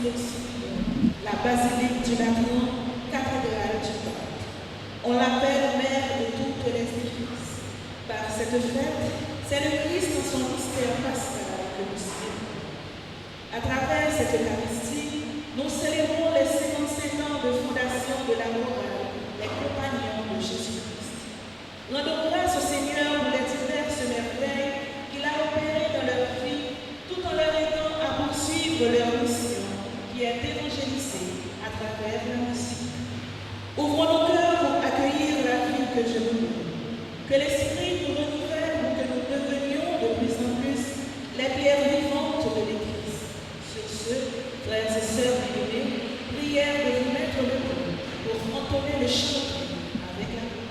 d'Exupéry, la basilique du Lateran, cathédrale du pape. On l'appelle mère de toutes les églises. Par cette fête, c'est le Christ en son mystère pascal que nous célébrons. À travers cette Eucharistie, nous célébrons les 57 ans de fondation de la morale, les compagnons de Jésus-Christ. Rendons grâce au Seigneur pour les diverses merveilles qu'il a opérées dans leur vie, tout en leur aidant à poursuivre leur mission, qui est d'évangéliser à travers la musique. Ouvrons nos cœurs pour accueillir la vie que Dieu nous donne. Que l'Esprit nous renouvelle pour que nous devenions de plus en plus les pierres vivantes de l'Église. Sur ce, frères et sœurs bien-aimés, prière de vous mettre debout pour entonner le chant avec la voix.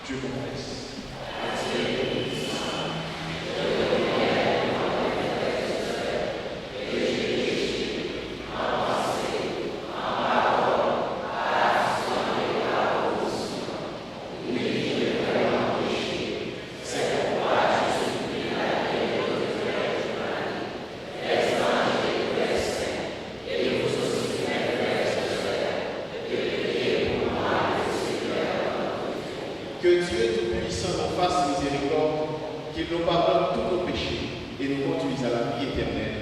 Je confesse. Thank you. Que Dieu Tout-Puissant nous fasse miséricorde, qu'il nous pardonne tous nos péchés et nous conduise à la vie éternelle.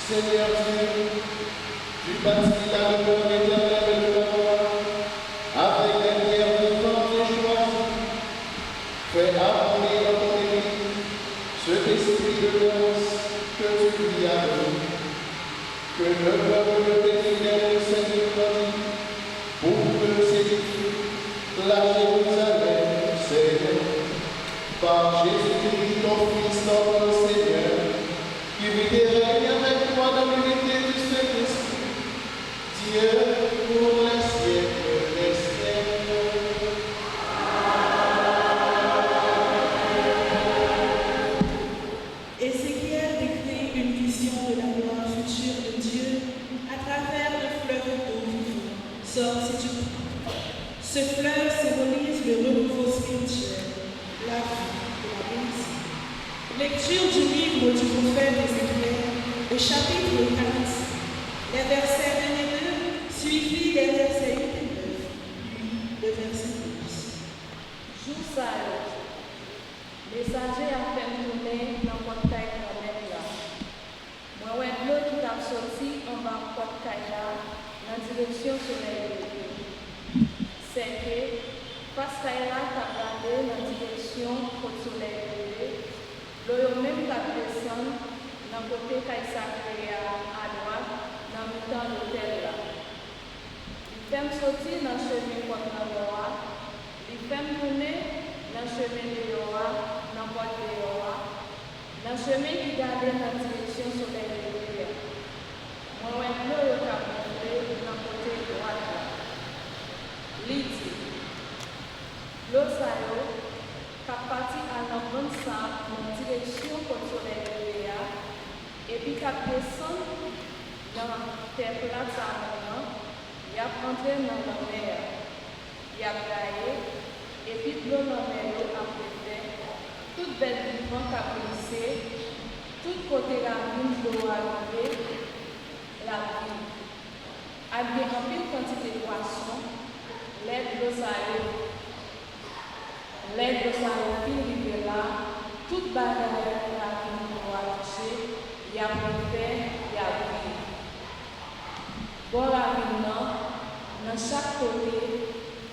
Seigneur Dieu, tu bâtis la demeure éternelle de la gloire, avec des pierres vivantes et choisies. Fais abonder dans ton Église cet esprit de grâce que tu lui as donné, que le peuple de tes fidèles Seigneur bâtit, pour que s'édifie la Jérusalem, Seigneur, par Jésus-Christ, ton Fils, notre Seigneur, qui vit et règne avec toi dans l'unité du Saint-Esprit, Dieu pour les siècles des siècles. Ézéchiel décrit une vision de la gloire future de Dieu à travers le fleuve d'eau vivant sorti du temple. Ce fleuve symbolise le renouveau spirituel, la vie de la bénédiction. Lecture du livre du prophète Ézéchiel, au chapitre 45, les versets 1 et 2, suivis des versets 8 et 9, puis le verset 12. Jour ça, messager a fait tourner dans votre caille dans même là. Moi, ouais, l'eau qui a sorti en bas de votre caille là, dans la direction soleil levé. C'est que, parce qu'elle a regardé dans la direction du soleil levé, l'eau même la descend dans le côté caille sacré à droite, dans le temps de l'hôtel là. Il fait sortir dans le chemin contre la droite, il fait tourner dans le chemin de Yoa, dans le bois de Yoa, dans le chemin qui gardait dans la direction sur les rivières. Moi, je l'eau qui a montré dans le côté droit. L'idée. L'eau, ça y est, qui a parti à la bonne sang dans la direction sur les rivières, et puis qui a descendu dans la terre plate à moment, il a entré dans la mer, il a gaillé. Et puis, l'eau dans la mer a fait, toute belle vivante a glissé, tout côté la mine d'eau a arrivé, la vie. A bien en pile quantité de poissons, l'aide de l'eau, l'aide de l'eau qui là, toute barrière la mine d'eau a touché, il y a fait, il y a vie. Bon, la mine, dans chaque côté,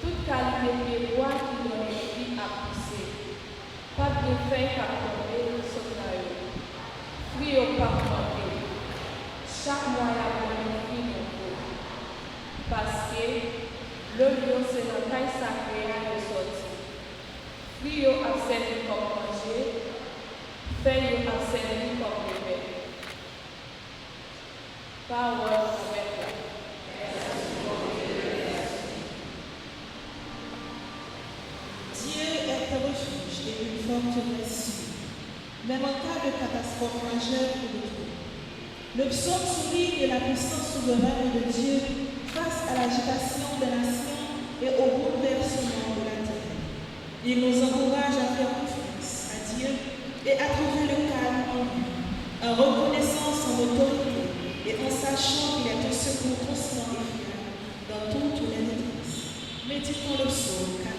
toute qualité de bois qui donne vie à pousser. Pas de fait à tomber sur la rue. Fruit au pas manqué. Chaque moyen pour une fille nouveau. Parce que le lieu c'est le caille sacré à ressortir. Fruit a servi comme manger. Feuille a servi comme bébé. Parole avec la. Dieu est un refuge et une forteresse sûre, même en cas de catastrophe majeure ou de trouble. Le psaume souligne la puissance souveraine de Dieu face à l'agitation des nations et au bouleversement de la terre. Il nous encourage à faire confiance à Dieu et à trouver le calme en lui, en reconnaissant son autorité et en sachant qu'il est un secours constant et fiable dans toutes les détresses. Méditons le psaume 45.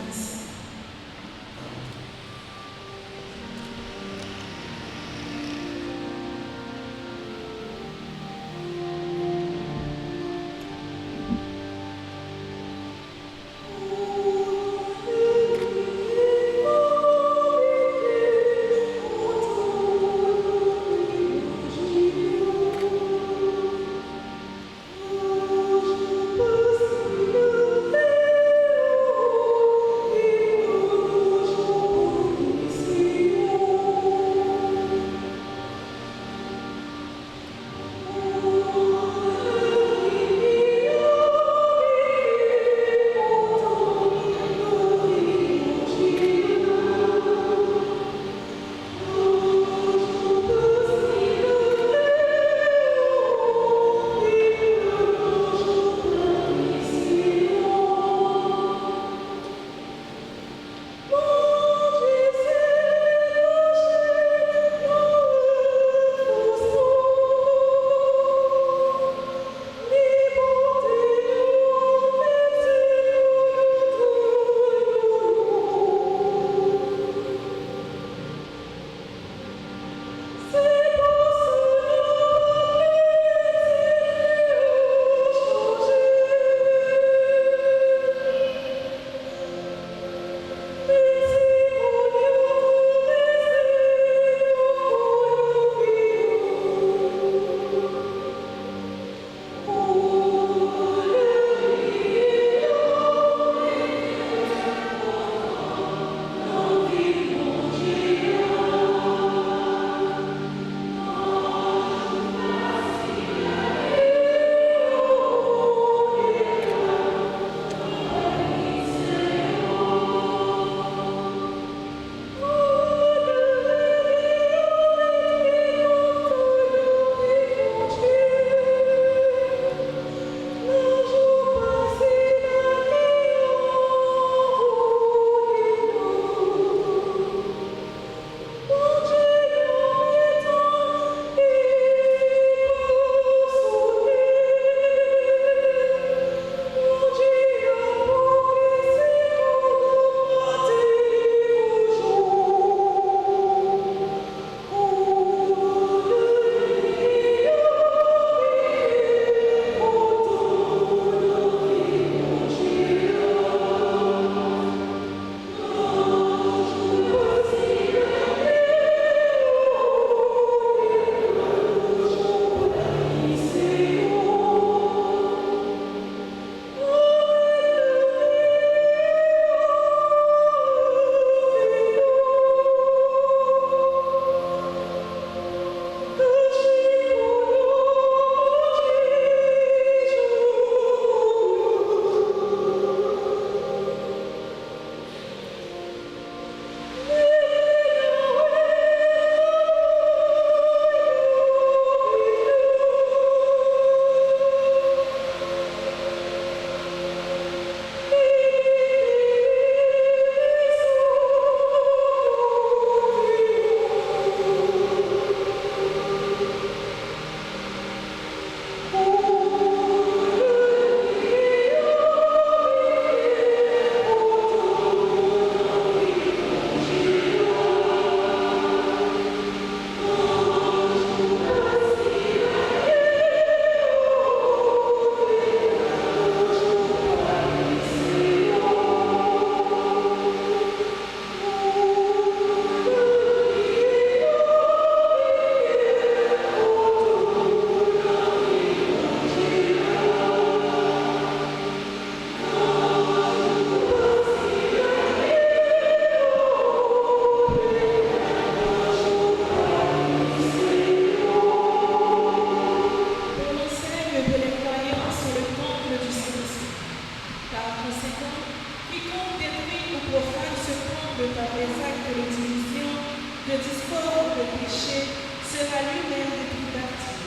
sera lui-même de tout parti,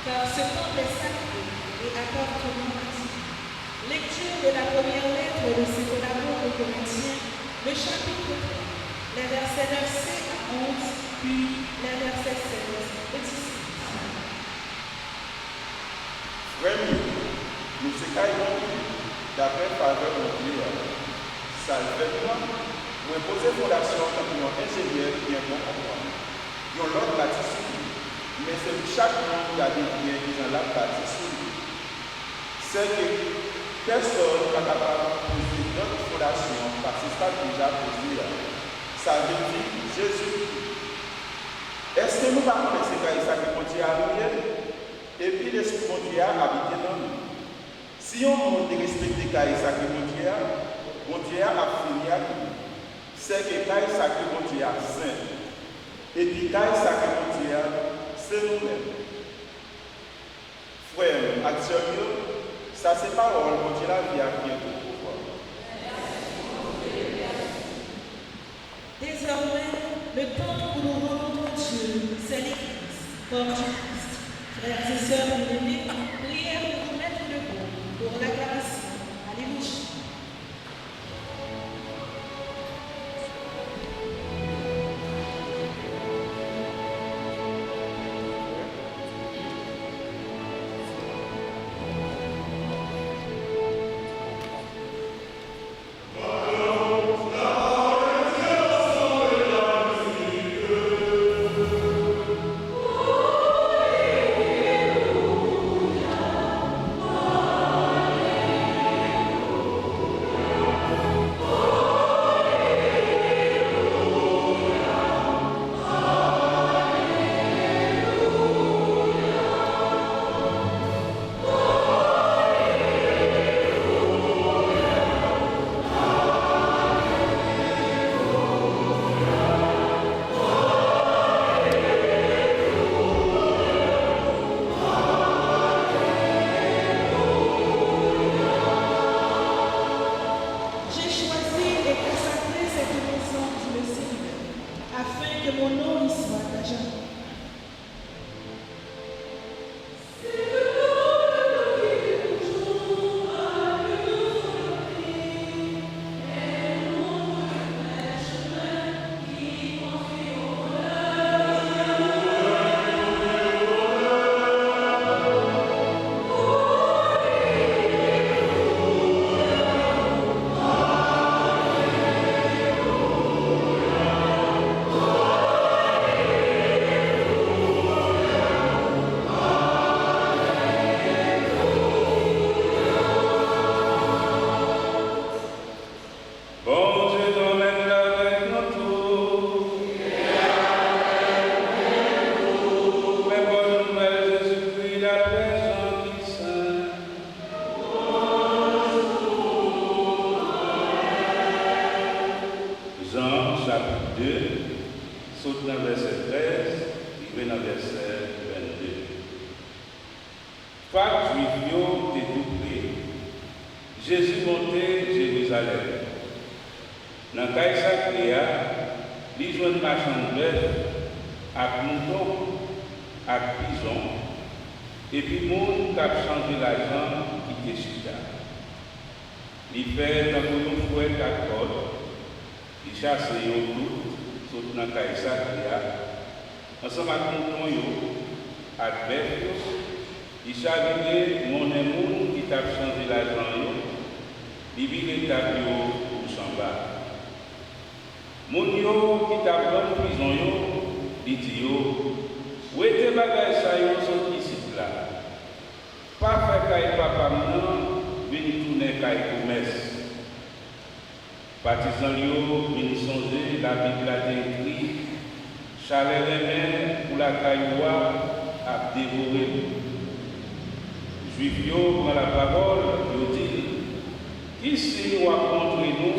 car ce temple est sacré et appartenant à Dieu. Lecture de la première lettre de Saint Paul aux Corinthiens, le chapitre 3, les versets 9c à 11, puis les versets 16 et 17. Vraiment, nous sommes d'après faveur de Dieu. Salvement, nous poser fondation comme un ingénieur qui est bon comprendre. Ils ont l'autre bâti sur lui. Mais c'est chaque monde qui a des biens qui ont la bâti sur lui. C'est que personne n'est capable de poser notre fondation parce que ça déjà posé. Ça veut dire Jésus. Est-ce que nous parlons de ce cas qui continue à arriver? Et puis l'esprit de Dieu a habité dans nous. Si on monte de respecter Kaïsa qui est Dieu a fini à nous. C'est que Kaïsa qui est Dieu saint. Et puis Kaïsa qui est Dieu, c'est nous-mêmes. Frère, actuellement, ça c'est parole, mon Dieu la vie à qui est pour pouvoir. Désormais, le temps où nous rencontrons Dieu, c'est l'Église, corps du Christ. Frères et sœurs bien-aimés, priez pour vous mettre debout pour l'acclamation. Alléluia. Jésus montait Jérusalem. Dans Kaïsa Créa, il joint marchand de bœuf, à mouton, à prison, et puis le monde qui a changé l'argent qui était chita. Il fait dans une fouette à cordes, il chasse les tout, sauf dans Kaïsa Créa, ensemble avec mouton, à bœuf, il chavillait mon amour qui t'a changé l'argent, il vit les tables pour chamba. Mon yo qui t'a pris en prison, il dit où est tes bagages ça yo sont ici là. Pas faire caille papa maintenant, venir tourner caille commerce. Partisan yo, venir songer, la Bible a écrit, chalet les mains pour la caille à dévorer. Juif yo prend la parole, yo dit, qui si nous a contre nous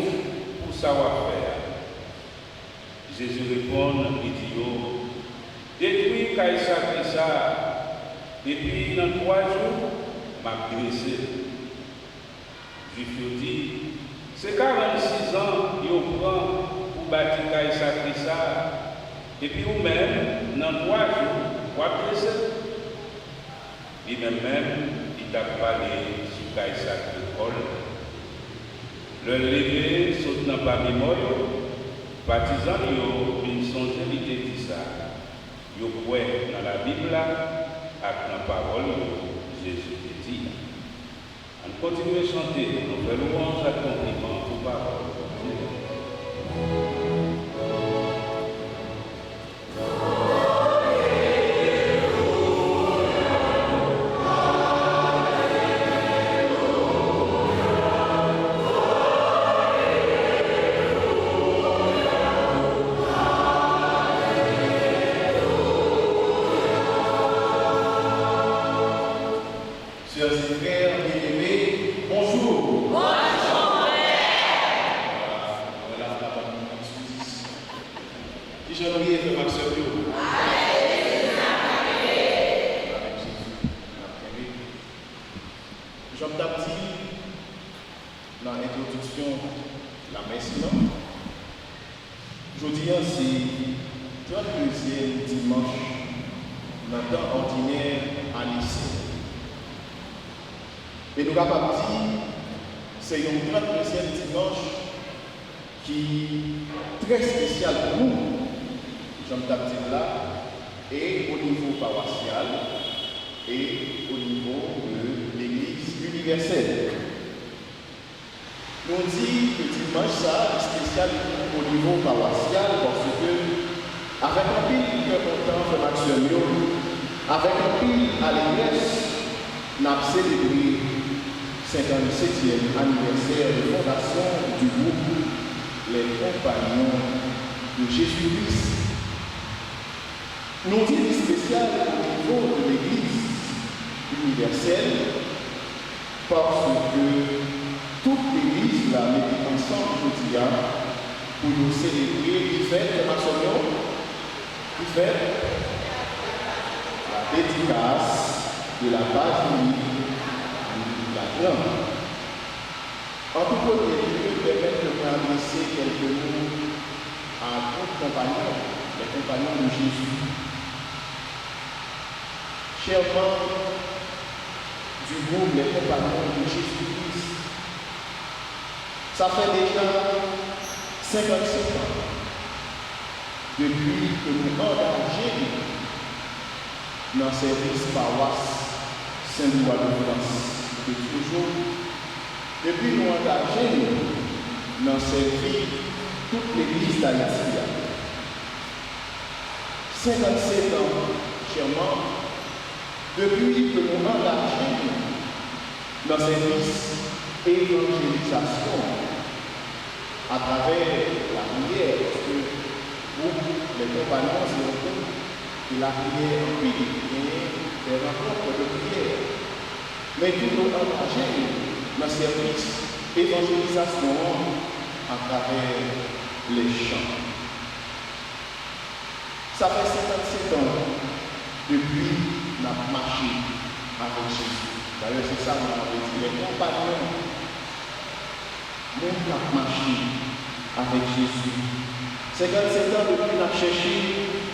pour savoir faire? Jésus répond, il dit, détruis Kaïsa Christa, et puis dans 3 jours, m'a dressé. Juif dit, c'est 46 ans qu'il prend pour bâtir Kaïsa Christa, et puis vous-même, dans 3 jours, lui-même, il t'a parlé sur Caïsac l'école. Le levé saute dans parmi moi, partisans yo une songe l'idée dit ça. Yo croit dans la Bible avec la parole Jésus dit. On continue à chanter, nous faisons louange à compliment pour parole. Sœurs et frères bien-aimés, bonjour. Bonjour, voilà, la bonne excuse. Qui j'en ai fait ma sœur Dieu? Jean Baptiste, dans l'introduction de la messe, aujourd'hui, c'est 32e dimanche dans le temps ordinaire à lycée. Et nous avons dit, c'est un 32e dimanche qui est très spécial pour nous, Jean-Baptiste là, et au niveau paroissial, et au niveau de l'Église universelle. Nous dit que dimanche ça est spécial au niveau paroissial parce que, avec un pile de content, avec un pile allégresse, nous avons célébré 57e anniversaire de fondation du groupe Les Compagnons de Jésus-Christ. Nous disons spécial au niveau de l'Église universelle parce que toute l'Église l'a mis ensemble aujourd'hui pour nous célébrer qui fait la dédicace de la basilique. En tout cas, je vais permettre de m'adresser quelques mots à d'autres compagnons, les compagnons de Jésus. Chers membres du groupe Les Compagnons de Jésus-Christ, ça fait déjà 55 ans depuis que nous engageons dans le service paroisse Saint-Louis de France. Toujours, depuis nous engager dans servir toute l'Église d'Haïti. 57 ans, chers membres, depuis que nous engageons dans service évangélisation à travers la prière, parce que vous, les compagnons, c'est la prière en pays, et des rencontres de prière. Mais tout nous engagés dans le service évangélisation à travers les chants. Ça fait 57 ans depuis notre marché avec Jésus. D'ailleurs, c'est ça qu'on avait dit. Les compagnons, nous avons marché avec Jésus. 57 ans depuis nous cherché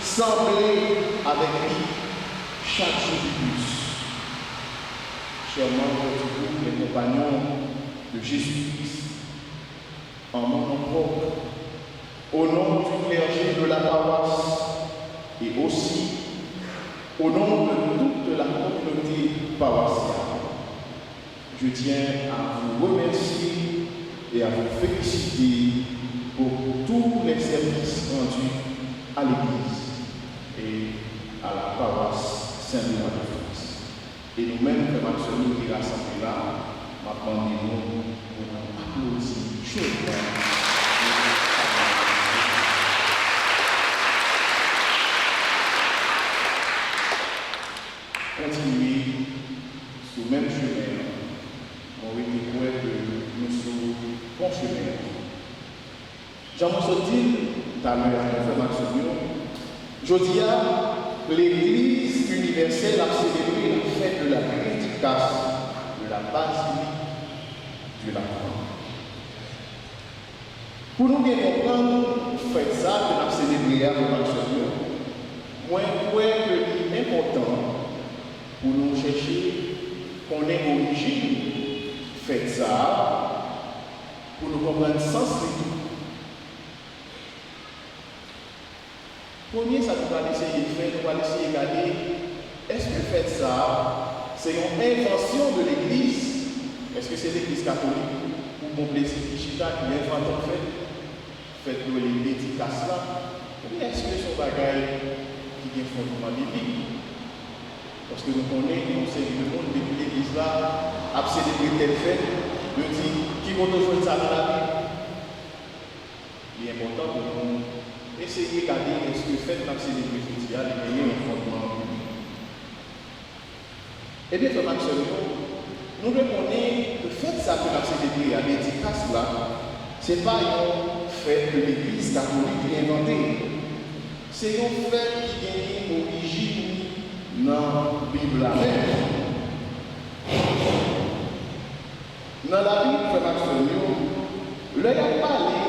sembler avec lui chaque jour de plus. Chers membres du groupe, les compagnons de Jésus-Christ, en mon nom propre, au nom du clergé de la paroisse et aussi au nom de toute la communauté paroissiale, je tiens à vous remercier et à vous féliciter pour tous les services rendus à l'Église et à la paroisse Saint-Louis de France. Et nous-mêmes, comme celui qui est rassemblé là, m'attendons pour nous applaudir chaudement. Continuer sur le même chemin, on va dire que nous sommes bons chemins. Jean-François dit, tout à l'heure, je dis à l'Église universelle a célébré la fête de la prédication de la basilique de la croix. Pour nous bien comprendre, faites ça, que nous avons célébré avec Maxime, moi, je crois que c'est important pour nous chercher chercher qu'on ait origine, faites ça pour nous comprendre le sens de tout. Premier, ça nous va essayer de faire, nous va essayer de regarder, est-ce que faites ça, c'est une invention de l'Église? Est-ce que c'est l'Église catholique ou mon plaisir Chita qui invente en fait? Faites-nous les dédicaces là. Ou bien est-ce que c'est un bagage qui a un fondement biblique? Parce que nous connaissons, nous savons le monde depuis l'Église là, a célébré telle fête, nous dit qui va nous jouer ça dans la vie? Il est important pour nous essayer de regarder est-ce que fait dans célébrer aujourd'hui, il y a un fondement biblique. Eh bien, frère Maxime, nous reconnaissons que le fait ça que nous avons célébré à l'édifice là, ce n'est pas un fait que l'Église catholique a inventé. C'est un fait qui a une origine dans la Bible même. Dans la Bible, frère Maxime, il a parlé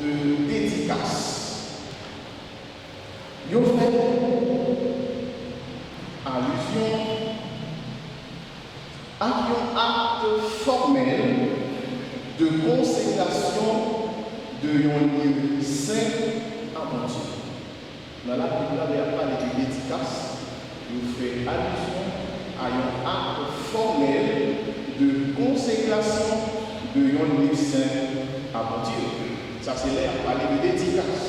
de dédicace. Il a fait allusion à un acte formel de consécration de un lieu saint à mon Dieu. Dans la Bible, il n'y a pas de dédicace, il fait allusion à un acte formel de consécration de un lieu saint à mon Dieu. Ça, c'est l'air à parler de dédicace.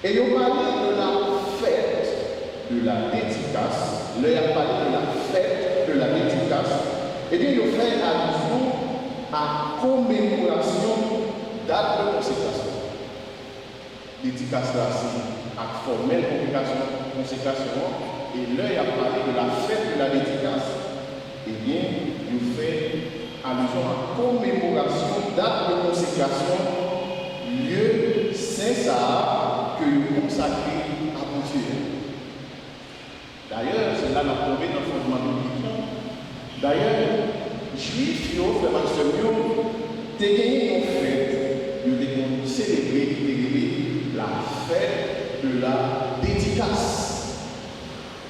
Et il parle de la fête de la dédicace, l'air parlé de la fête de la dédicace, et bien il fait allusion à commémoration date de consécration. Dédicace là, c'est à formelle consécration, et là il a parlé de la fête de la dédicace, et bien il fait allusion à commémoration date de consécration, lieu saint ça que nous consacré à mon Dieu. D'ailleurs, c'est là qu'on a trouvé dans le fondement biblique. D'ailleurs, Juifs, frère Maxime, ont gagné une fête, ils ont célébré la fête de la dédicace.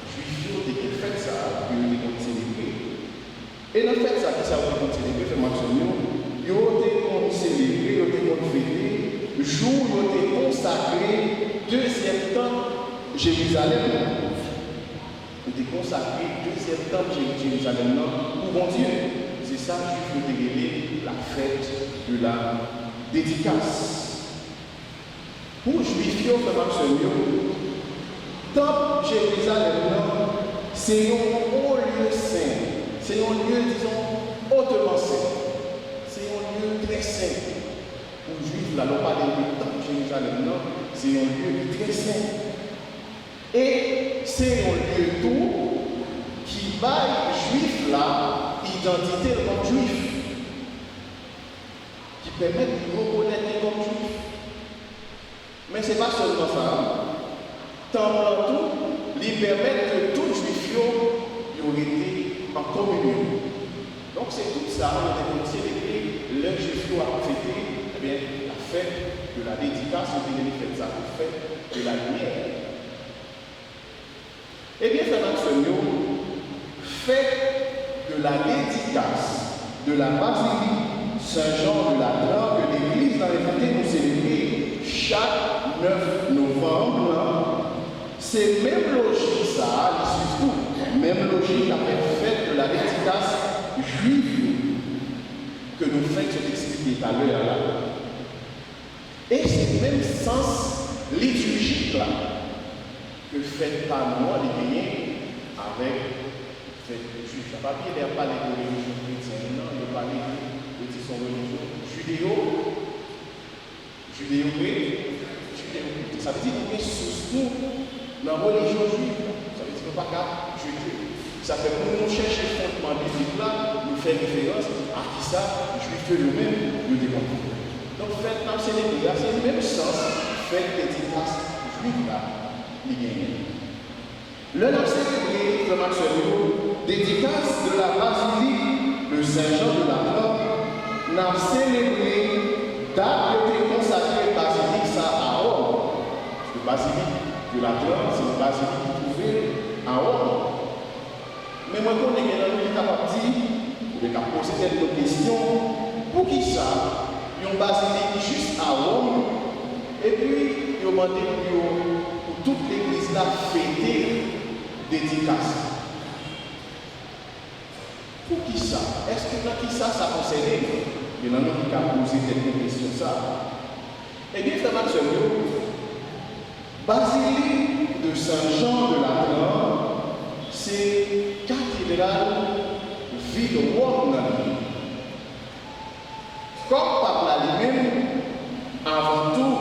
Juifs ont gagné une fête, ça, ils ont célébré. Et dans la fête, ça, qui ça va célébrer, frère Maxime, ils ont célébré, ils ont fêté, le jour où ils ont consacré 2e temple Jérusalem. Il était consacré 2e temple Jérusalem pour mon Dieu. C'est ça que je veux révéler la fête de la dédicace. Pour Juifs, frère Maxime, temple Jérusalem, c'est un haut lieu saint. C'est un lieu, disons, hautement saint. C'est un lieu très saint. Pour les Juifs, là, on parle du temple Jérusalem, c'est un lieu très saint. Et c'est un lieu tout qui baille Juif là, identité comme Juif, qui permet de reconnaître comme Juif. Mais ce n'est pas seulement ça. Tant tout, il permet que tout Juif ait été en communion. Donc c'est tout ça, on a célébré le Juif a fêté la fête de la dédicace, on a fait ça, la fête de la lumière. Eh bien, frère Maxime, fête de la dédicace de la basilique Saint-Jean de la Gloire que l'Église dans les fêtes nous célébrer chaque 9 novembre. C'est même logique, ça, surtout, même logique après fête de la dédicace juive que nous faisons expliquer tout à l'heure là. Et c'est le même sens liturgique là. Que fait par moi les liens avec fête juif. Ça va bien d'ailleurs parler de religion chrétienne, non, il va parler de son religion judéo-grec. Ça veut dire qu'il y a une source dans la religion juive. Ça veut dire qu'il n'y a pas qu'à juger. Ça fait que nous cherchons le fondement biblique là, nous faisons référence à qui ça, juif nous-mêmes, nous démontrons. Donc, fête dans c'est le même sens, fête dédicace juive là. Le nom célébré de Maxime, dédicace de la basilique de Saint-Jean de la Gloire, n'a célébré date de consacrée basilique ça à Rome. Le basilique de la Gloire, c'est une basilique trouvée à Rome. Pour qui ça? Ils ont basilique juste à Rome. Et puis, ils ont demandé pour toute l'église là fêter dédicace. Pour qui ça? Est-ce que dans qui ça concerne? Il y en a qui ont posé des questions ça. Eh bien, frère Maxime, basilique de Saint-Jean de Latran, c'est cathédrale ville de Rome. Comme par là lui-même, avant tout,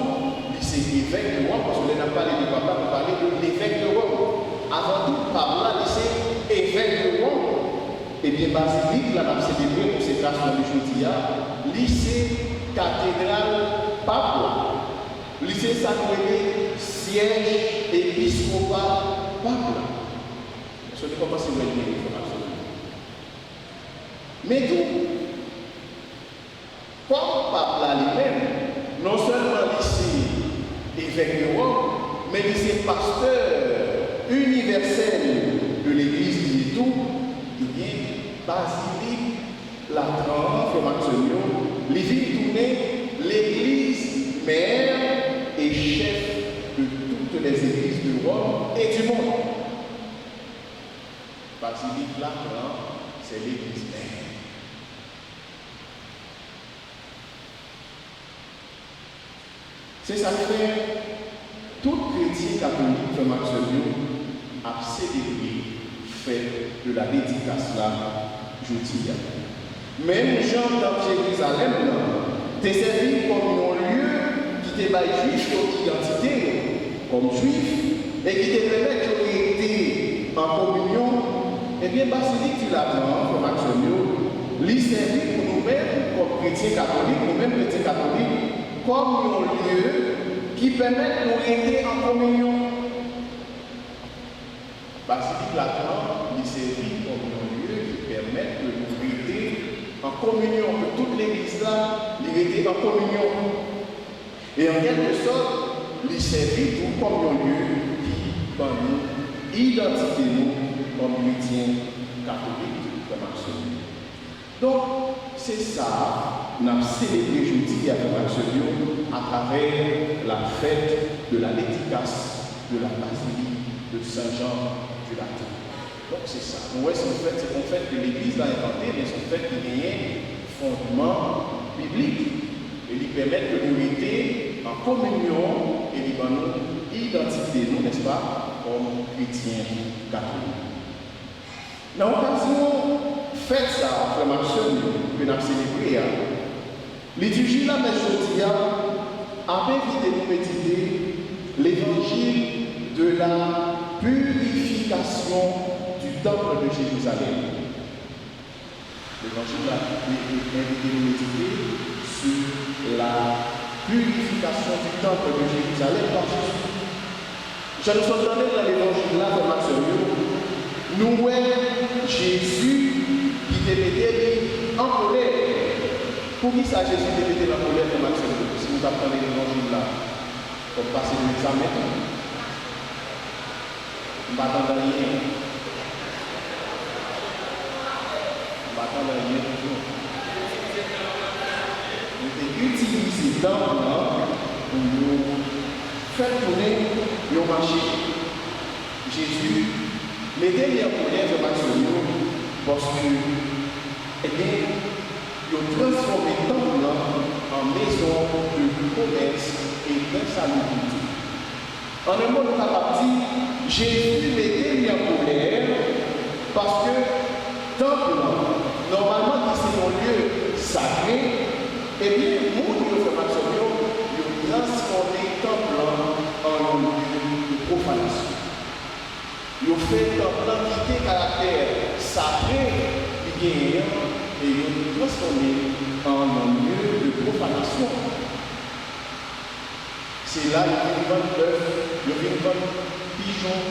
c'est évêque de Rome, parce qu'on n'a pas parlé de papa, on parlait de l'évêque de Rome. Avant tout, par là, c'est évêque de Rome. Et bien, basilique, là, on a célébré pour ces grâces de jeudi, lycée cathédrale pape, lycée sacré, siège épiscopal pape. Je ne sais pas si vous avez bien l'information. Mais tout, comme pape là lui-même, non seulement lycée évêque de Rome, mais lycée pasteur universel de l'église qui est tout, il y a basilique, la transformation, les villes tournées, l'église mère et chef de toutes les églises de Rome et du monde. Basilique, la c'est l'église mère. C'est ça que fait tout chrétien catholique de Maximilien a célébré fait de la dédicace là jeudi. Même Jean dans Jérusalem, t'es servi comme un lieu qui t'est juif d'identité, comme juif, et qui te permet de été en communion. Eh bien, basilique du Latin, comme Maximilien, lui servit pour nous-mêmes, comme chrétiens catholiques, nous-mêmes chrétiens catholiques, comme un lieu qui permet de nous aider en communion. Basilique Latin, lui servit comme un lieu qui permet de nous aider en communion, que toute l'église là, lui aider en communion. Et en quelque sorte, lui servit tout comme un lieu qui, par nous, identifie nous comme chrétiens catholiques comme absolu. Donc, c'est ça, nous avons célébré jeudi avec Maximilien à travers la fête de la dédicace de la basilique de Saint-Jean du Latin. Donc, c'est ça. Nous voyons c'est une fête que l'Église a inventée, mais c'est une fête qui a un fondement biblique et qui permet de nous aider en communion et de nous identifier, nous, n'est-ce pas, comme chrétiens catholiques. Dans l'occasion, faites ça, frère Maxime, que nous avons célébré. Liturgie là, mais jeudi, a invité nous méditer l'évangile de la purification du temple de Jérusalem. L'évangile a invité nous méditer sur la purification du temple de Jérusalem par Jésus. Je nous suis donné dans l'évangile là, frère Maxime, nous voyons Jésus qui te mettait en colère. Pour qui ça Jésus te mettait en colère de Maxime? Si vous apprenez l'évangile là, pour passer l'examen, on va attendre rien. On va attendre rien toujours. On utilise le temps pour nous faire tourner nos marchés. Jésus mettez-les en colère de Maximilien parce que, eh bien, ils ont transformé le temple en maison de commerce et d'insalubrité. En un mot, nous avons dit, Jésus mettez-les en colère parce que le temple, normalement, c'est un lieu sacré, eh bien, nous, nous faisons Maximilien, nous transformé le temple en un lieu de profanation. Ils ont fait un quantité caractère sacré et ils ont transformé en un lieu de profanation. C'est là qu'ils viennent vendre bœuf, ils viennent vendre pigeons.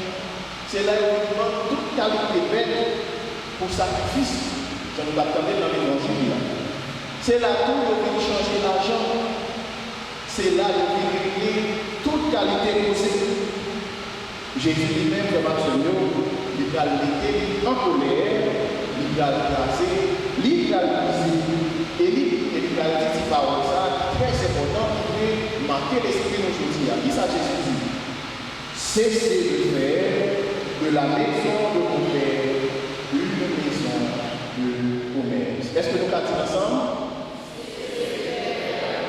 C'est là qu'ils viennent vendre toute qualité bête pour sacrifice. Ça nous attendait dans l'évangile. C'est là où ils viennent changer l'argent. C'est là qu'ils viennent régler toute qualité posée. Jésus lui-même, comme Maximilien, il a été en colère, il a grasé, il a brisé, et il a marquer l'esprit aujourd'hui. Qui ça Jésus dit? Cessez de faire de la maison de mon Père une maison de commerce. Est-ce que nous avons ensemble?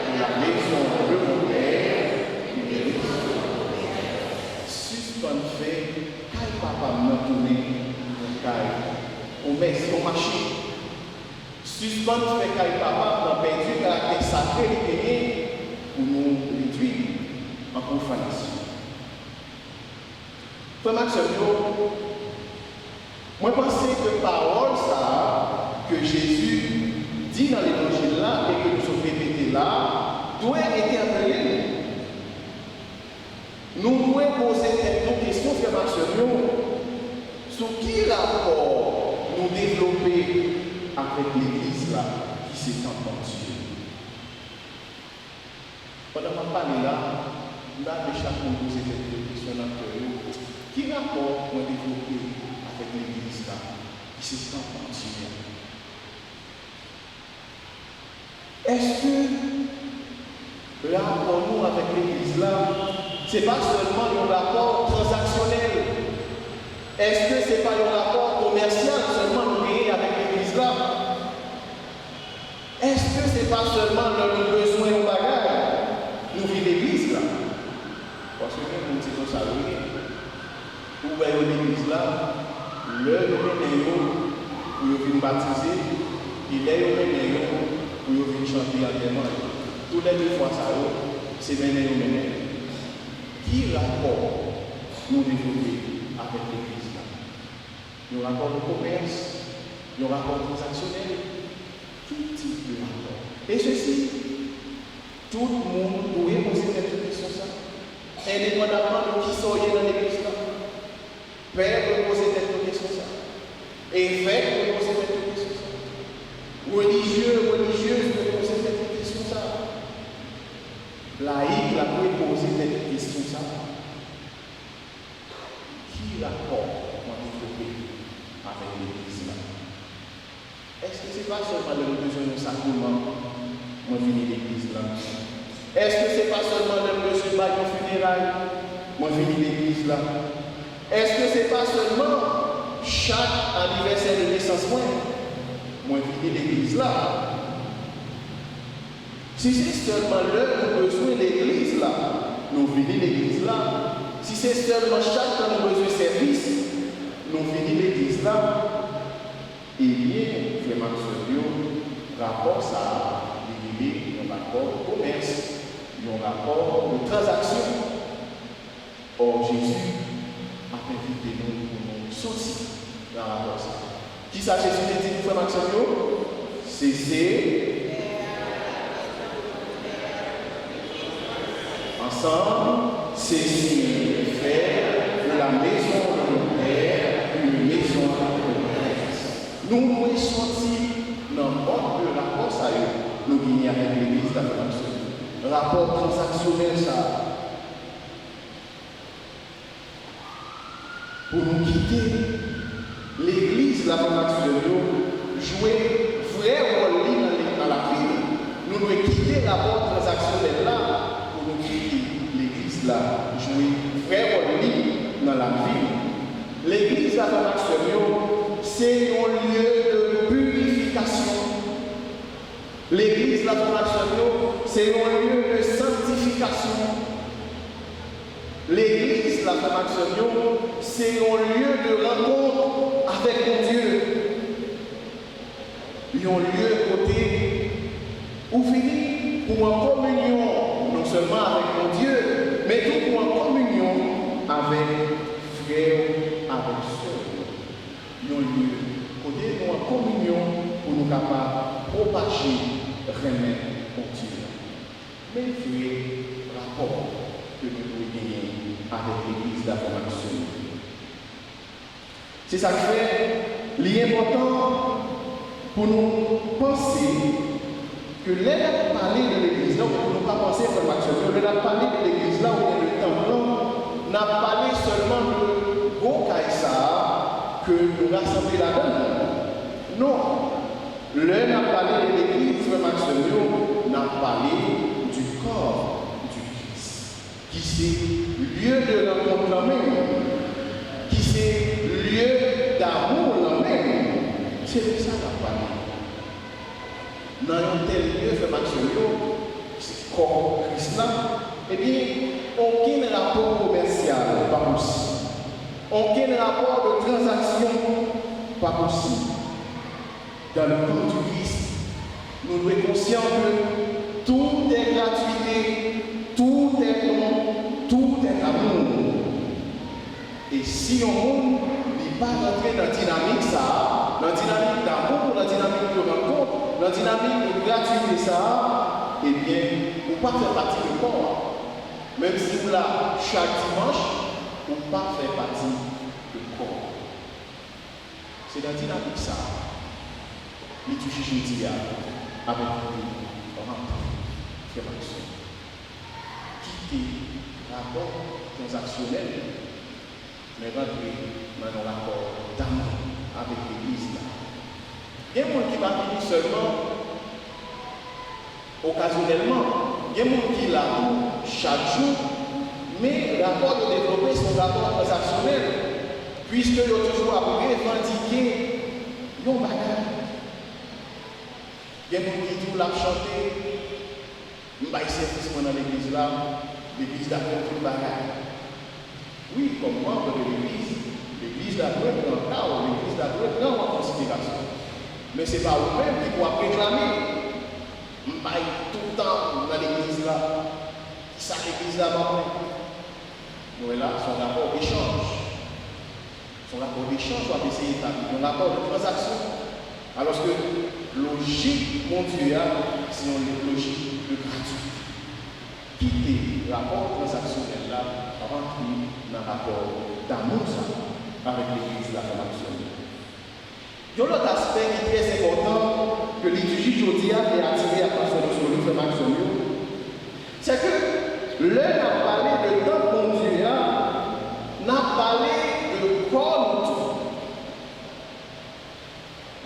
De la maison de mon Père une maison de commerce. Suspend fait, quand papa m'a tourné mon caille, on met son marché. Suspend fait quand papa m'a perdu le caractère sacré pour nous réduire en profanation. Frère Maxime, moi je pense que parole ça, que Jésus dit dans l'évangile là et que nous sommes répétés là, doit être appelé. Nous devons poser des questions, Frère Maxime, sur qui rapport nous développer avec l'église là qui s'est entendue. Pendant que je parle là, nous avons déjà posé des questions dans le cœur. Qui rapport nous développer avec l'église là qui s'est entendue? Est-ce que le rapport nous avec l'église là, ce n'est pas seulement un rapport transactionnel? Est-ce que ce n'est pas un rapport commercial seulement nous ayons avec l'église là? Est-ce que ce n'est pas seulement le besoin au bagage? Nous vivons l'église là. Parce que nous disons ça, oui. Vous voyez l'église là, l'heure de l'année où vous venez baptiser, il est au l'année où vous venez chanter en témoin. Tous les deux fois ça, c'est maintenant au maintenant. Qui rapport nous développer avec l'église là? Le rapport de commerce, le rapport transactionnel, tout type de rapport. Et ceci, tout le monde doit poser cette question ça. Indépendamment de qui soyez dans l'église là. Père peut poser cette question ça. Évêque peut poser cette question ça. Religieux, religieuse peut poser cette question ça. Laïque la peut poser cette question ça. Qui rapport on développer avec l'église là? Est-ce que ce n'est pas seulement le besoin de sacrement, moi venir l'église là? Est-ce que ce n'est pas seulement le besoin de funérailles, moi venir l'église là? Est-ce que ce n'est pas seulement chaque anniversaire de naissance, moi venir l'église là? Si c'est seulement l'heure où nous besoin de l'église là, nous venons l'église là. Si c'est seulement chaque temps nous besoin de service, nous venons l'église là. Et bien, vraiment, ce rapport ça, il y a un rapport de commerce, il y a un rapport de transaction. Or, Jésus a invité nous pour nous sortir dans le rapport ça. Qui ça, Jésus a dit pour faire Maxime? C'est ensemble, cessez de faire de la maison de mon Père une maison de commerce. Nous nous sortis dans le rapport ça, nous gagnons avec l'église d'Afrique. Rapport transactionnel ça. Pour nous quitter, l'église d'Afrique jouer vrai rôle dans la vie. Nous devons quitter rapport transactionnel là. Pour nous quitter l'église là, jouer vrai rôle dans la vie. L'église d'Afrique c'est un lieu de purification. L'église d'Afrique c'est un lieu de sanctification. L'église d'Afrique c'est un lieu de rencontre avec mon Dieu. Un lieu côté où finit pour en communion, non seulement avec mon Dieu, mais tout pour en communion avec frères, avec sœurs. Un lieu côté nous en communion pour nous capables de propager, remettre mon Dieu. Mais frères, rapport que nous devons gagner avec l'église d'Afrique. C'est ça qui fait l'important pour nous penser que l'aide parler de l'église là, pour ne pas penser à Maxime, l'aide parler de l'église là où il y a le temple, n'a parlé seulement de gros Caïsar que nous rassemblons là-dedans. Non. L'aide n'a parlé de l'église, Maxime, n'a parlé du corps du Christ. c'est lieu de rencontre la même, qui c'est lieu d'amour la même. C'est de ça qu'on parle. Dans un tel lieu, fait Maximilien, c'est comme Christ là, eh bien, aucun rapport commercial, pas possible. Aucun rapport de transaction, pas possible. Dans le corps du Christ, nous devons être conscients que tout est gratuité, tout est don, tout est amour. Et si on n'est pas rentré dans la dynamique, ça, dans la dynamique d'amour, dans la dynamique de rencontre, dans la dynamique de gratuité, ça, eh bien, on ne peut pas faire partie du corps. Même si vous là, chaque dimanche, on ne peut pas faire partie du corps. C'est dans la dynamique, ça. Liturgie jeudi avec nous, frère Maxime. Quitter rapport transactionnel, mais rentrer dans un rapport d'amour avec l'Église. Il y a des gens qui va venir seulement occasionnellement. Il y a des gens qui là chaque jour, mais le rapport de développer son rapport transactionnel, puisque ils ont toujours appris revendiquer nos bagages. Il y a des gens qui disent la chanter, nous avons service dans l'église là, l'église d'après tout le bagage. Oui, comme membre de l'église d'après prend part, l'église d'après prend en considération. Mais ce n'est pas vous-même qui doit réclamer. Nous avons tout le temps dans l'église là, ça l'église là, nous avons là son rapport d'échange. Son rapport d'échange va essayer d'établir un rapport de transaction. Alors que logique mondiale, c'est une logique de gratuité. Quitter le rapport transactionnel là, rentrer dans un rapport d'amour avec l'église de la formation. Il y a un autre aspect qui est très important que l'étude aujourd'hui a attiré à l'attention de son livre Maximilien. C'est que l'un a parlé de temps mondial, n'a parlé de corps.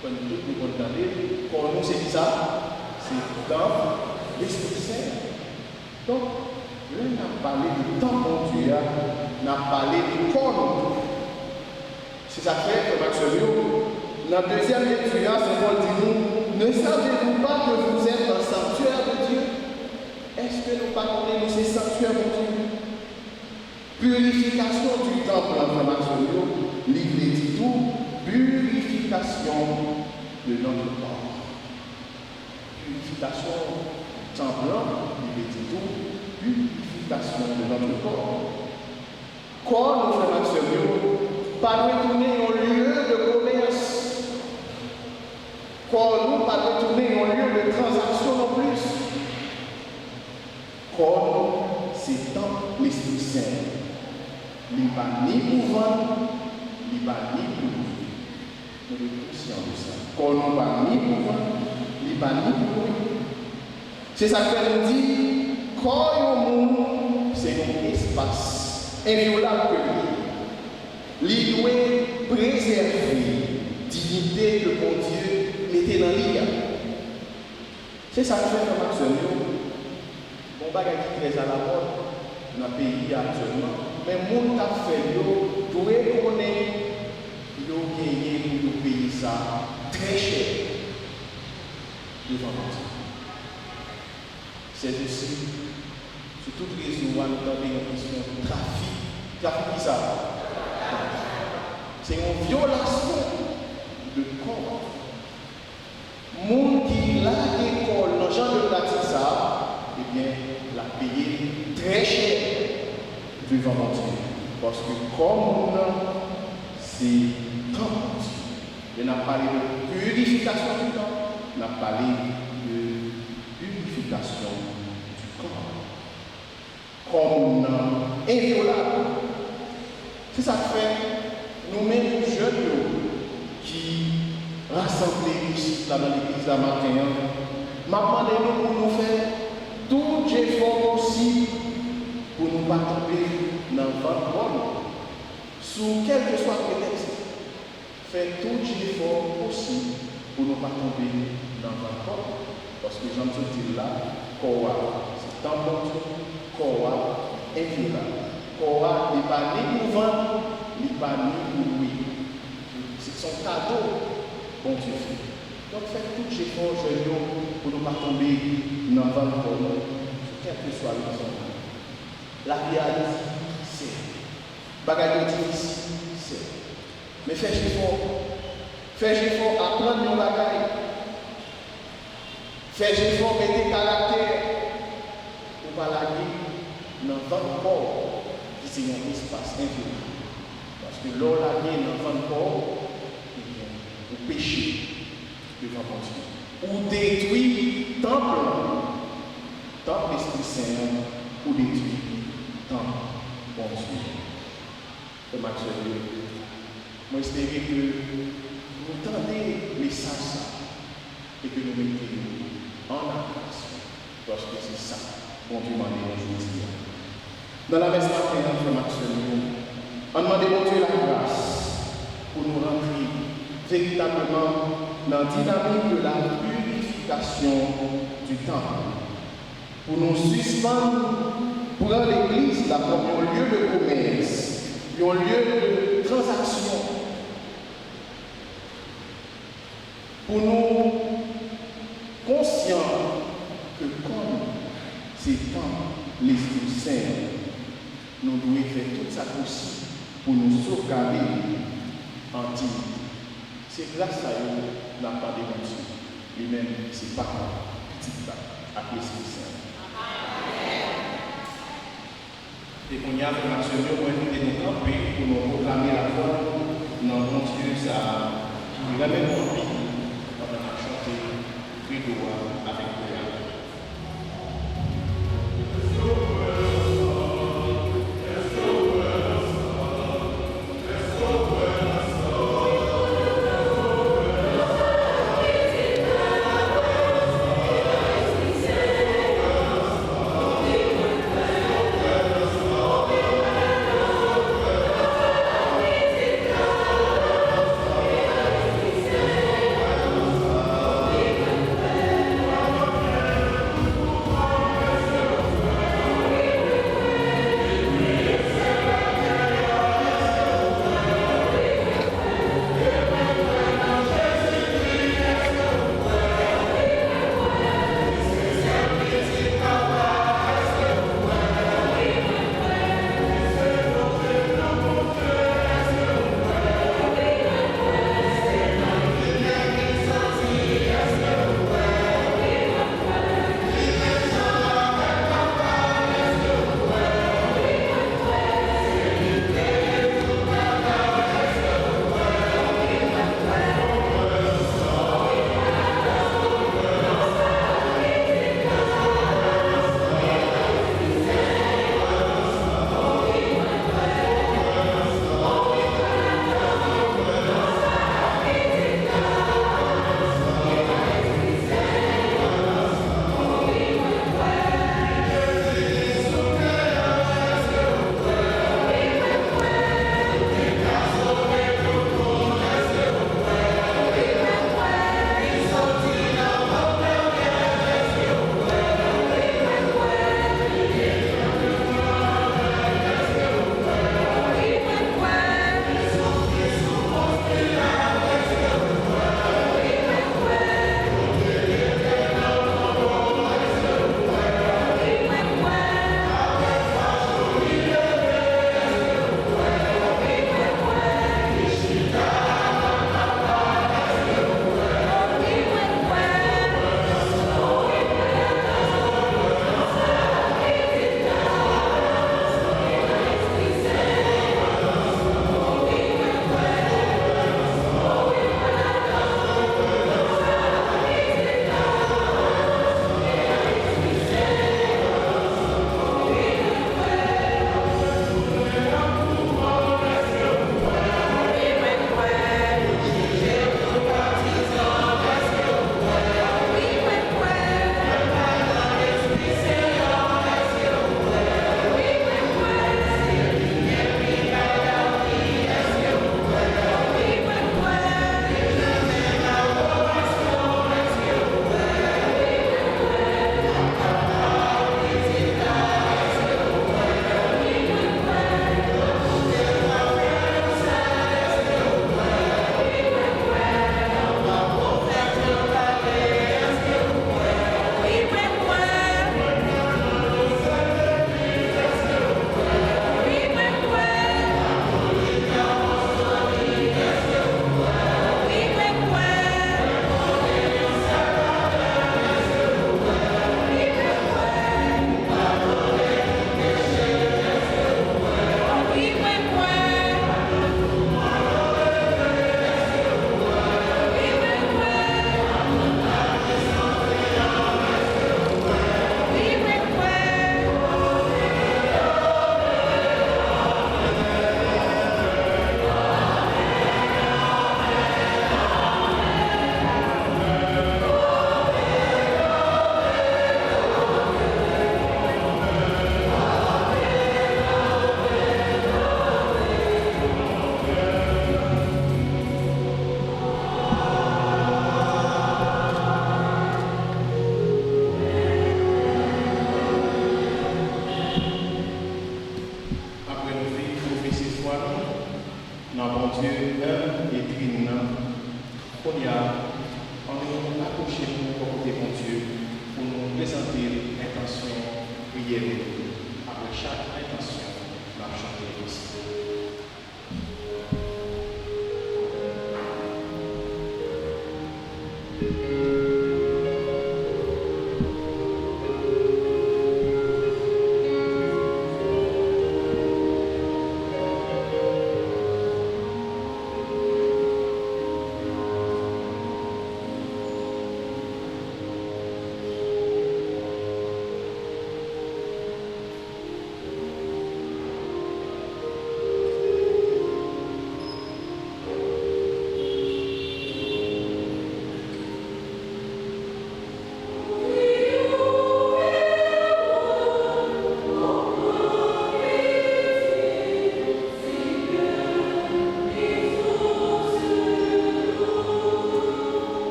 Quand nous entendons, pour nous c'est ça, c'est dans l'Esprit Saint. Donc, l'un a parlé du temps mondial, n'a parlé du corps. C'est ça fait que Maximilien, dans la deuxième lecture, Saint Paul dit nous, ne savez-vous pas que vous êtes un sanctuaire de Dieu? Est-ce que nous parlons de ces sanctuaires de Dieu? Purification du temple en Maximilien, livre dit tout. Purification de notre corps. Purification du temple, il est dit tout. Purification de notre corps. Corps, nous frères Maximilien, pas retourner au lieu de commerce. Corps, nous pas retourner au lieu de transaction non plus. Corps, c'est dans l'Esprit Saint. Il n'est pas ni pour vendre, il n'est pas ni pour vivre. Nous sommes conscients de ça. Quand nous ne pas ni pour vendre, il n'est pas ni pour vivre. C'est ça que nous dit, quand le monde, c'est un espace inviolable que lui. Il doit préserver la dignité que mon Dieu mettait dans l'île. C'est ça que fait le Maximilien. Bon bagage qui est très à la mode dans le pays actuellement. Mais le monde a fait, il doit connaître. Ils ont gagné pour payer ça très cher devant nous. C'est aussi, sur toute raison, nous avons une question de trafic. Trafic qui ça? C'est une violation de corps. Le monde qui a l'école dans le genre de pratique ça, eh bien, l'a payé très cher devant Dieu. Parce que comme c'est temps, on a parlé de purification du temps, on a parlé de purification du corps. Comme inviolable. C'est ça que fait nous-mêmes jeunes qui rassemblés ici dans l'église de matin. Demandez-nous pour nous faire tout effort possible pour ne pas tomber dans le ventre. Sous quel que soit le prétexte, faire tout effort possible pour ne pas tomber dans le ventre. Parce que j'en suis là, c'est tant bon, inviolable. Corps n'est pas ni pour vendre, ni pas ni pour louer. C'est son cadeau, bon Dieu fait. Donc faites tout effort pour ne pas tomber dans le vent pour nous, quelle que soit la raison. La réalité, c'est. Bagaille difficile, c'est. Mais faites effort. Faites effort à prendre nos bagailles. Faites effort à mettre caractère pour pas la guerre dans votre corps qui c'est un espace infini. Parce que l'or la guerre dans votre corps, vous péchez devant Dieu. Ou détruit temple Esprit Saint, ou détruit temple bon Dieu. Et ma chère, moi j'espère que vous entendez le message et que nous mettons en application. Parce que c'est ça, bon Dieu m'a dit aujourd'hui. Dans la messe matin, frère Maxime, on demande bon Dieu la grâce pour nous rentrer véritablement dans la dynamique de la purification du temple. Pour nous suspendre, pour rendre l'église là comme un lieu de commerce, un lieu de transaction. Pour nous conscients que comme c'est temps l'Esprit Saint, nous devons faire tout ça possible pour nous sauvegarder en dignité. C'est grâce à eux qu'on n'a pas de Dieu. Lui-même, c'est pas un petit pas à l'Esprit Saint. Et qu'on y a fait marcher mieux, on va nous camper pour nous proclamer la foi, nous continuer ça. Il va même camper. On va chanter cri de roi avec le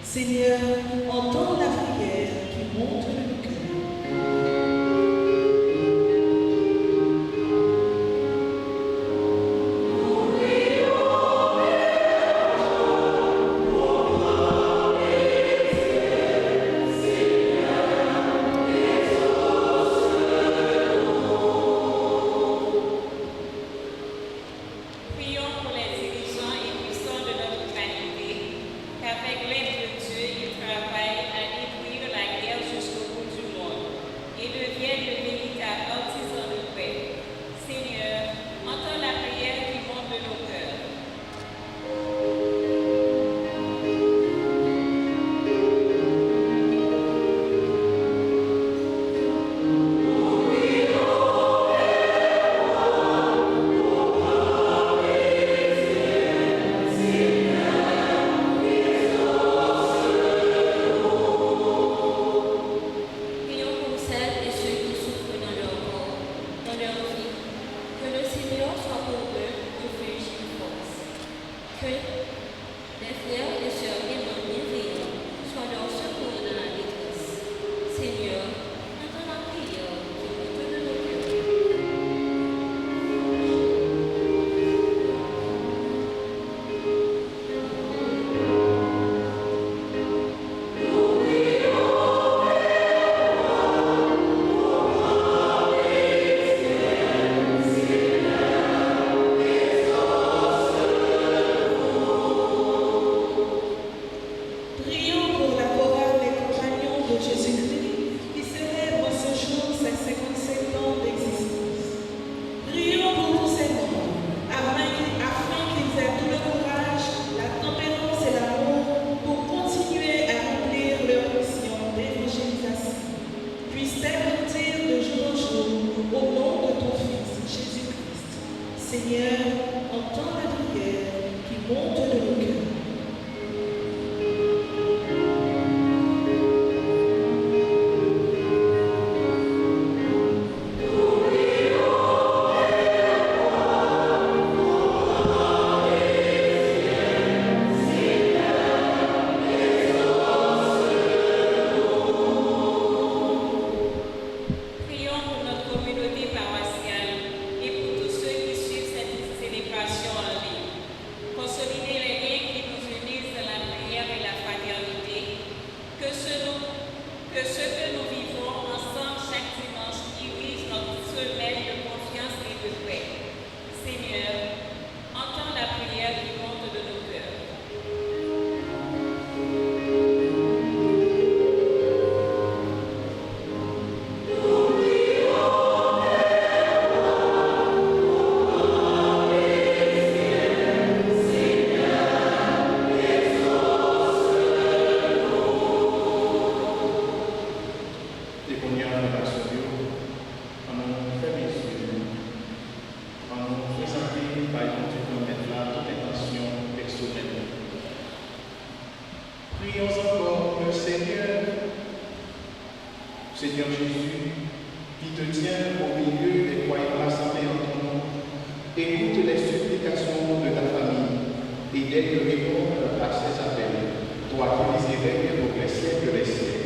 Seigneur, entends la prière qui monte de nos cœurs. Prions pour les dirigeants et puissants de notre humanité, qu'avec l'aide de Dieu, ils travaillent à détruire la guerre jusqu'au bout du monde et deviennent de véritables artisans de paix. Seigneur, entends la prière qui monte de nos cœurs. Prions pour celles et ceux qui souffrent dans leur corps, dans leur vie. Que le Seigneur soit pour eux refuge et force. Que les frères et sœurs aimants bienveillants soient leur secours dans la détresse. Seigneur, entends la prière qui monte de nos cœurs. Prions pour la chorale des compagnons de Jésus-Christ qui célèbre ce jour ses 57 ans d'existence. Prions pour tous ces membres afin qu'ils aient tout le courage, la tempérance et l'amour pour continuer à remplir leur mission d'évangélisation. Puisse-t-elle grandir de jour en jour au nom de ton Fils Jésus-Christ. Seigneur, entends la prière qui monte de nos cœurs. Prions pour notre communauté paroissiale et pour tous ceux qui suivent cette célébration en ligne. Consolider les liens qui nous unissent dans la prière et la fraternité. Que ce que nous vivons ensemble chaque dimanche dirige notre semelle de confiance et de paix. Seigneur, entends la prière qui monte de nos cœurs. Témoignant de la Seigneur, en nous fait mention, en nous présentant par exemple maintenant toute intention personnelle. Prions encore le Seigneur, Seigneur Jésus, qui te tient au milieu des croyants rassemblés entre nous, écoute les supplications de ta famille. fidèle de répondre à ces appels, toi qui vis et règnes pour les siècles des siècles.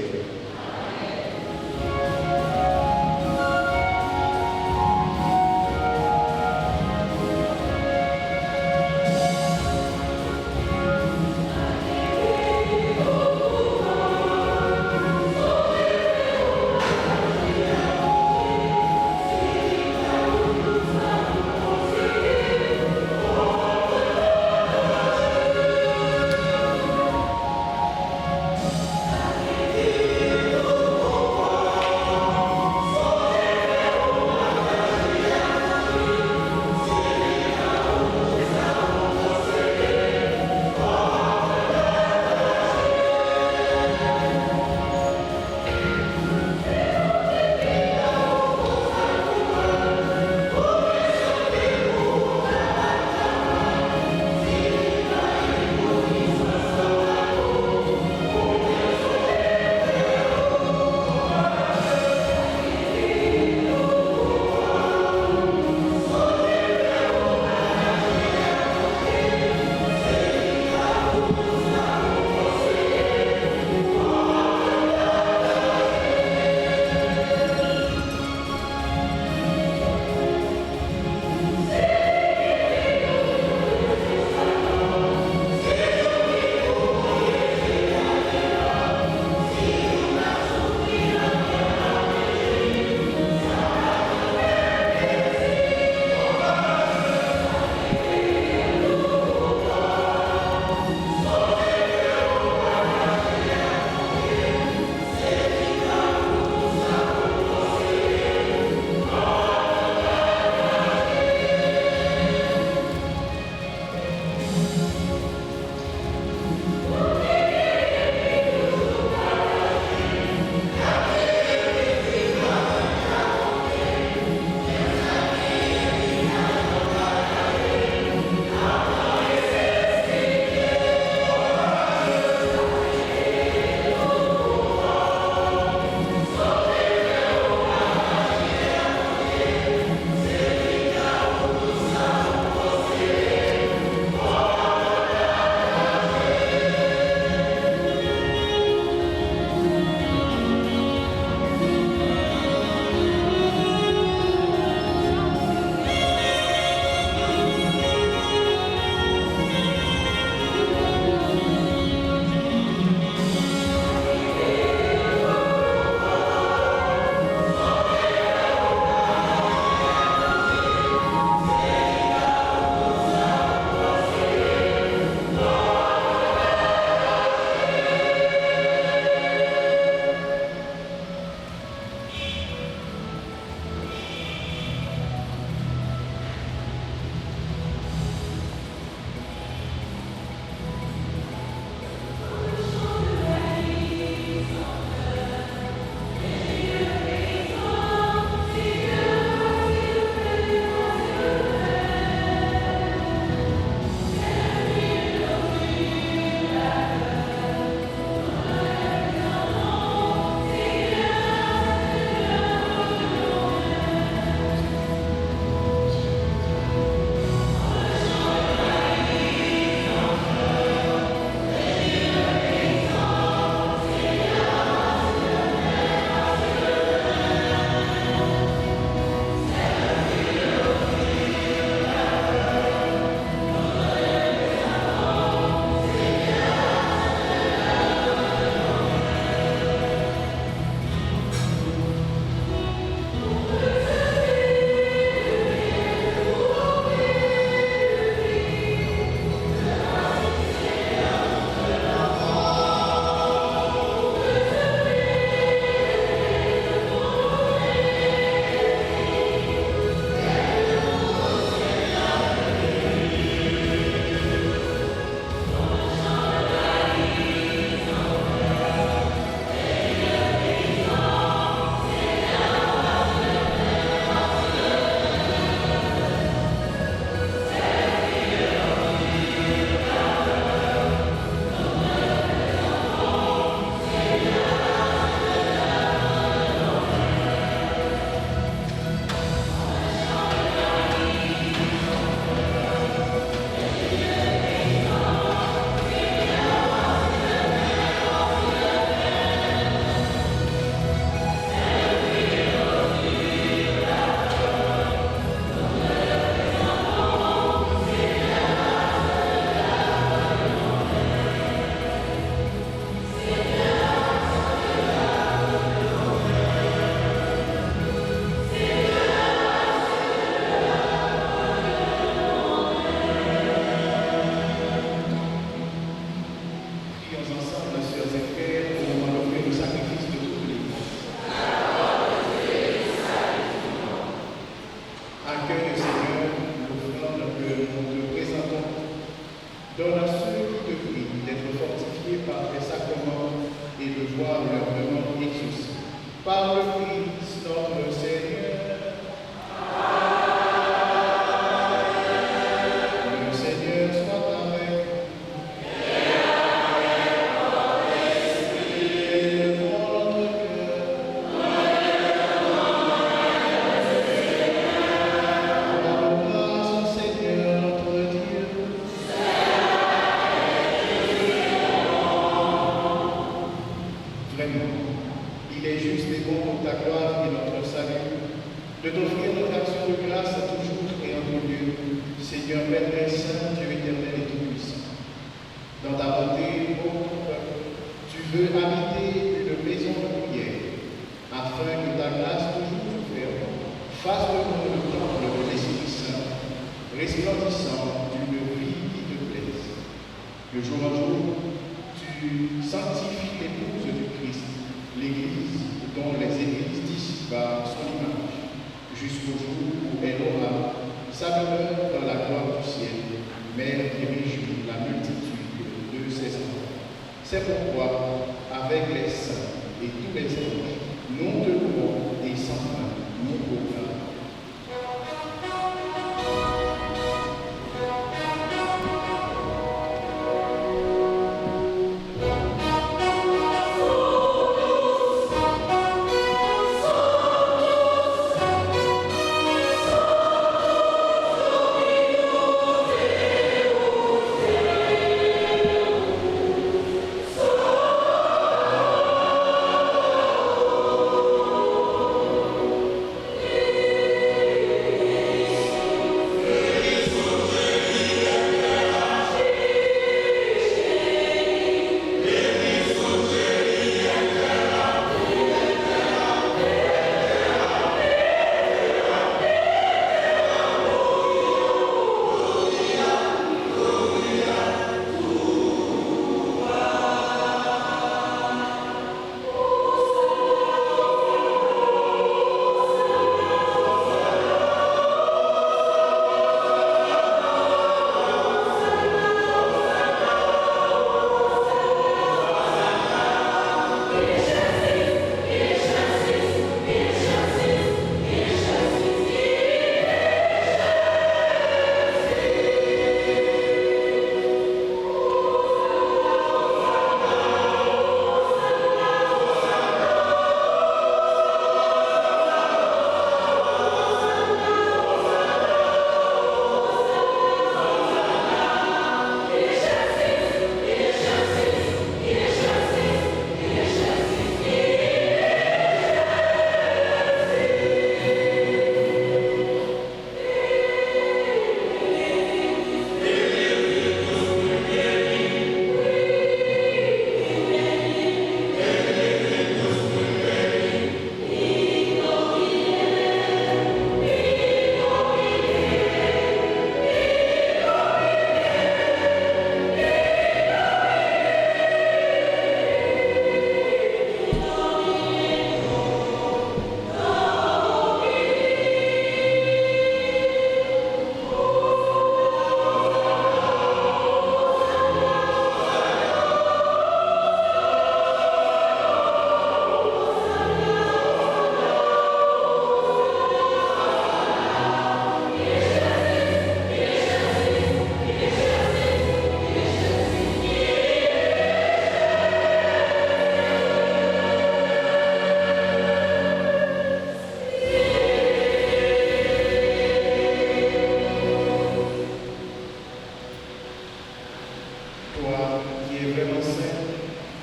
ta gloire et notre salut, de t'offrir notre action de grâce à toujours et en tout lieu, Seigneur Père très saint, Dieu éternel et tout-puissant. Dans ta bonté, ô ton peuple, tu veux habiter une maison de prière, afin que ta grâce toujours ouverte fasse de nous le temple de l'Esprit Saint, resplendissant d'une vie qui te plaise. De jour en jour, tu sanctifies l'épouse du Christ, l'Église, dont les églises d'ici-bas sont l'image, jusqu'au jour où elle aura sa demeure dans la gloire du ciel, mère qui réjouit la multitude de ses enfants. C'est pourquoi, avec les saints et tous les anges, nous te louons et sans fin nous proclamons.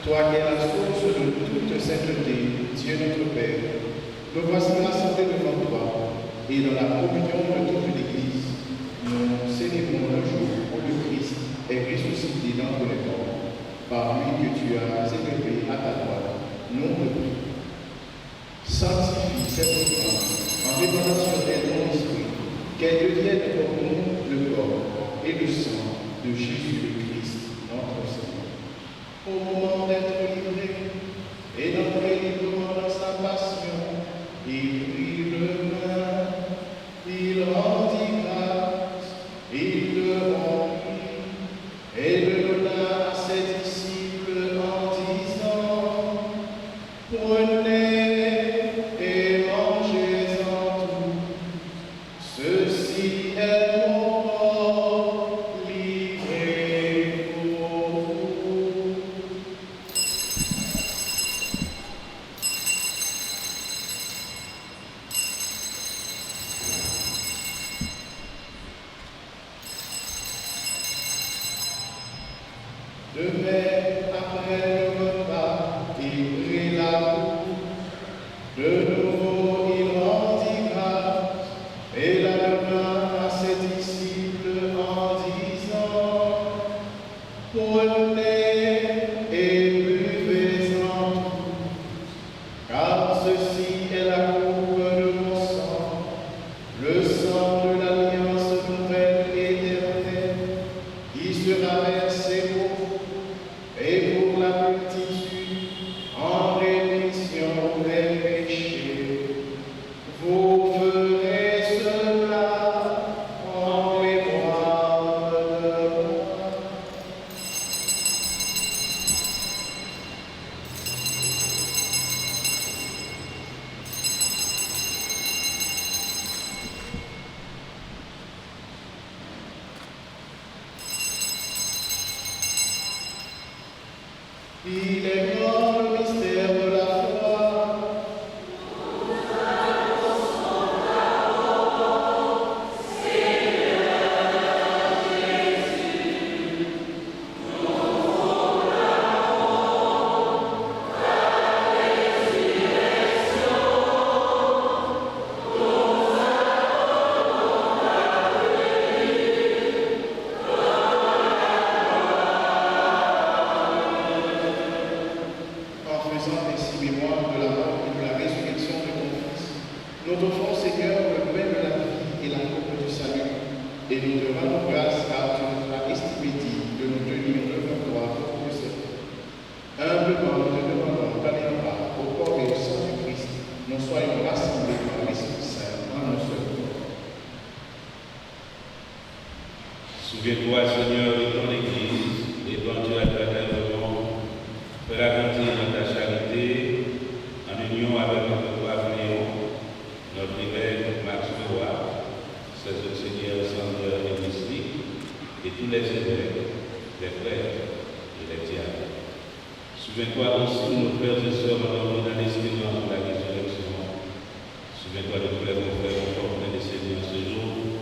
Toi qui es la source de toute sainteté, Dieu notre Père, nous voici rassemblés devant toi, et dans la communion de toute l'Église, nous célébrons le jour où le Christ est ressuscité d'entre les morts, par lui que tu as élevé à ta droite. Nous te prions. Sanctifie cette offrande en répandant sur elle ton esprit, qu'elle devienne pour nous le corps et le sang de Jésus le Christ, notre Seigneur. Au moment d'être livré et d'entrer librement dans sa passion, il prit le pain, il rendit grâce, il le rompit et le donna à ses disciples en disant: Prenez et mangez-en tous, ceci est mon corps livré pour vous. De même, après le repas, il prit la coupe, De nouveau, il rendit grâce et la donna à ses disciples en disant: Prenez et buvez-en tous, car ceci est la coupe de mon sang, le sang de l'alliance nouvelle et éternelle, qui sera versé pour vous et pour la multitude en rémission des péchés. Vous ferez cela en mémoire de moi. Il est grand le mystère de la foi. En faisant ainsi mémoire de la mort et de la résurrection de ton Fils, nous t'offrons, Seigneur, le pain de la vie et la coupe du salut, et nous te rendons grâce car tu nous as estimé digne de nous tenir devant toi pour que c'est fait. Humblement, nous te demandons qu'en ayant part au corps et au sang du Christ, nous soyons rassemblés par l'Esprit Saint en un seul corps. Souviens-toi, Seigneur, de ton Église, et quand tu as tellement, fais-la grandir dans ta charité, en union avec notre brave Léon, notre évêque Max Leroy, ses Seigneur Sander et Mystique, et tous les évêques, les prêtres et les diacres. Souviens-toi aussi de nos frères et sœurs endormis dans l'espérance de la résurrection. Souviens-toi de tous les confrères encore décédés en ce jour,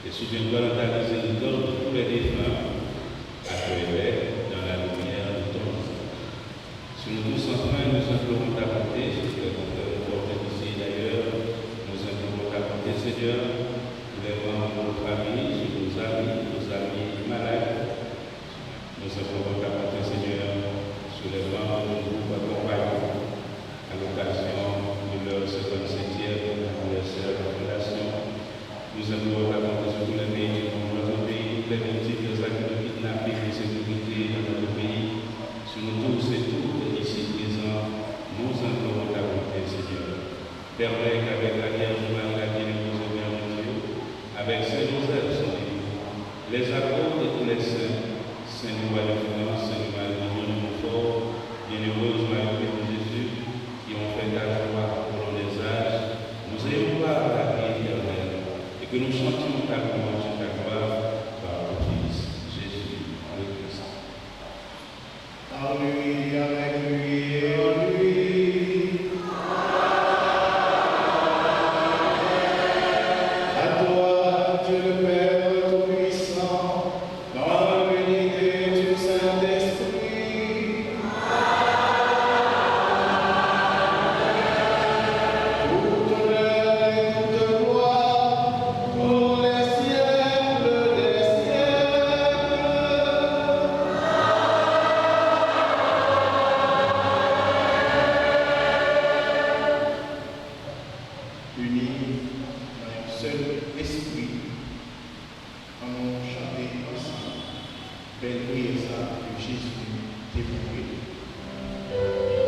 et souviens-toi de ta miséricorde de tous les défunts, accueille-les dans la lumière de ton visage. Si nous tous enfin nous implorons ta bonté, ce que les confrères portent ici d'ailleurs, nous implorons ta bonté, Seigneur, pour les membres de notre famille, sur nos amis malades. Nous implorons ta bonté, Seigneur, sur les membres de nos groupes accompagnants, à l'occasion de leur 57e anniversaire de fondation. Nous implorons ta bonté sur tous les pays de notre pays, les multiples actes de kidnapping et de sécurité dans notre pays. Sur nous tous et toutes ici présents, nous implorons ta bonté, Seigneur. Permets qu'avec la Vierge Marie, la bienheureuse Mère de Dieu, avec Saint Joseph, son époux, les apôtres et tous les saints, Saint Louis de France, Saint Marie de Montfort, bienheureuse Marie de Jésus, qui ont fait ta gloire au long des âges, nous ayons part à la vie éternelle, et que nous chantions ta louange et ta gloire par le Fils, Jésus, le Christ. En lui, avec lui et en lui. À toi, Dieu le Père Tout-Puissant, dans l'unité du Saint-Esprit. Toute honneur et toute gloire pour les siècles des siècles. Unis dans un seul esprit, allons chanter ensemble. Belle prière de Jésus dépouillé. Amen.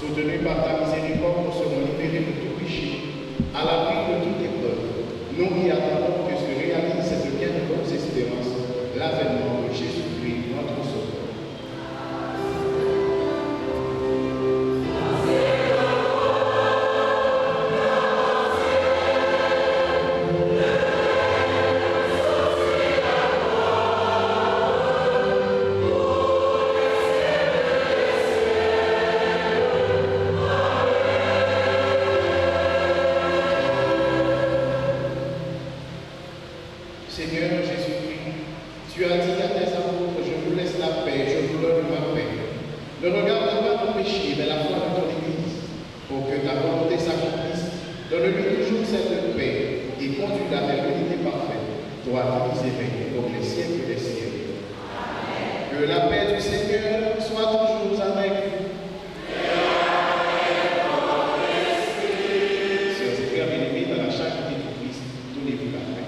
Soutenu par ta miséricorde, nous serons libérés de tout péché, à l'abri de toute épreuve. Nous qui attendons que se réalise cette bienheureuse espérance, l'avènement de Jésus-Christ, notre Sauveur. Seigneur Jésus-Christ, tu as dit à tes apôtres, je vous laisse la paix, je vous donne ma paix. Ne regarde pas nos péchés, mais la foi de ton Église, pour que ta volonté s'accomplisse. Donne-lui toujours cette paix et conduis-la vers l'unité parfaite, toi qui vis et règnes pour les siècles des siècles. Amen. Que la paix du Seigneur soit toujours avec vous. Sœurs et frères bien-aimés, dans la charité du Christ, donnez-vous la paix.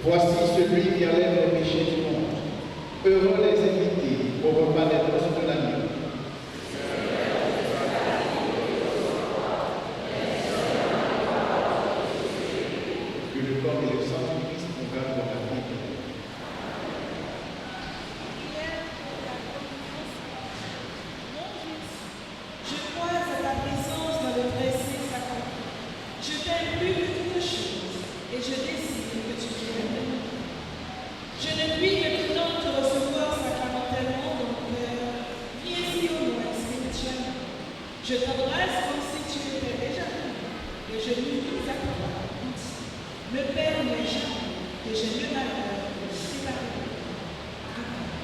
Voici celui qui enlève les péchés du monde. Heureux les invités au repas des noces de l'agneau. Que le corps et le sang du Christ nous gardent dans la vie. Je crois à ta présence dans le précieux sacrement. Je t'aime plus que toute chose et je désire que tu viennes de nous. Je ne puis maintenant te recevoir sacramentellement dans mon cœur. Viens-y au moins spirituellement. Je t'embrasse comme si tu étais déjà venu et je m'unis à toi. Ne permets jamais que j'ai le malheur de séparer. Amen.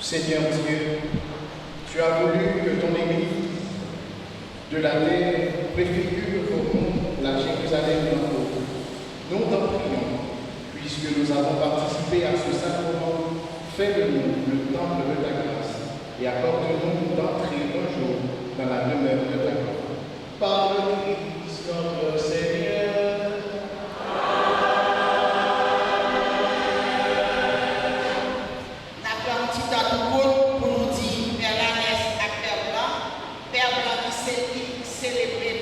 Seigneur Dieu, tu as voulu que ton Église de la terre préfigure pour nous la Jérusalem en haut. Nous t'en prions, puisque nous avons participé à ce sacrement, fais de nous le temple de ta grâce et accorde-nous d'entrer un jour dans la demeure de ta gloire. Par le Christ notre Seigneur. Célébrer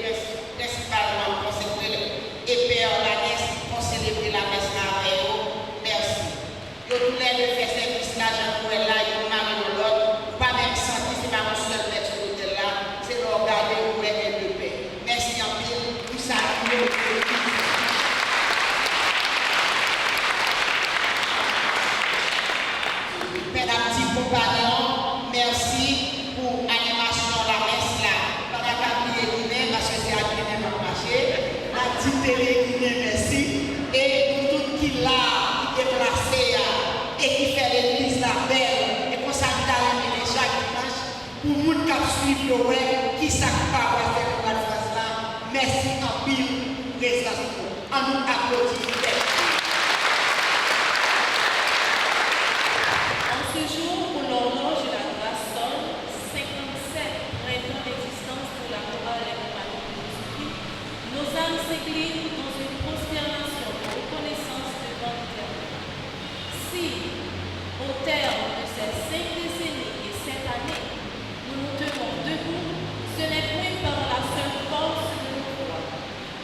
principalement consacrer et Père la messe pour célébrer la messe avec vous. Merci. Je voulais le faire service là, j'en pourrais là, je m'en de l'autre. Pas même sentir, c'est pas mon seul maître sur l'hôtel là, c'est de regarder où est le paix. Merci en pile, tout ça. Père, un petit compagnon, merci pour l'animation de la messe là. La petite télé, merci. Et pour tout qui l'a, qui est placé et qui fait l'église la belle, et pour ça qui t'a amené chaque dimanche, pour tout le monde qui suit le web, qui s'accompagne avec la phrase là, merci en pile, présence. En nous applaudit. En ce jour où l'horloge de la grâce sonne, 57 printemps d'existence pour la chorale et le Matin de Jésus-Christ, nos âmes s'inclinent dans une prosternation de reconnaissance devant l'Éternel. Si, au terme de ces 5 décennies et 7 années, nous nous tenons debout, ce n'est point par la seule force de nos foi,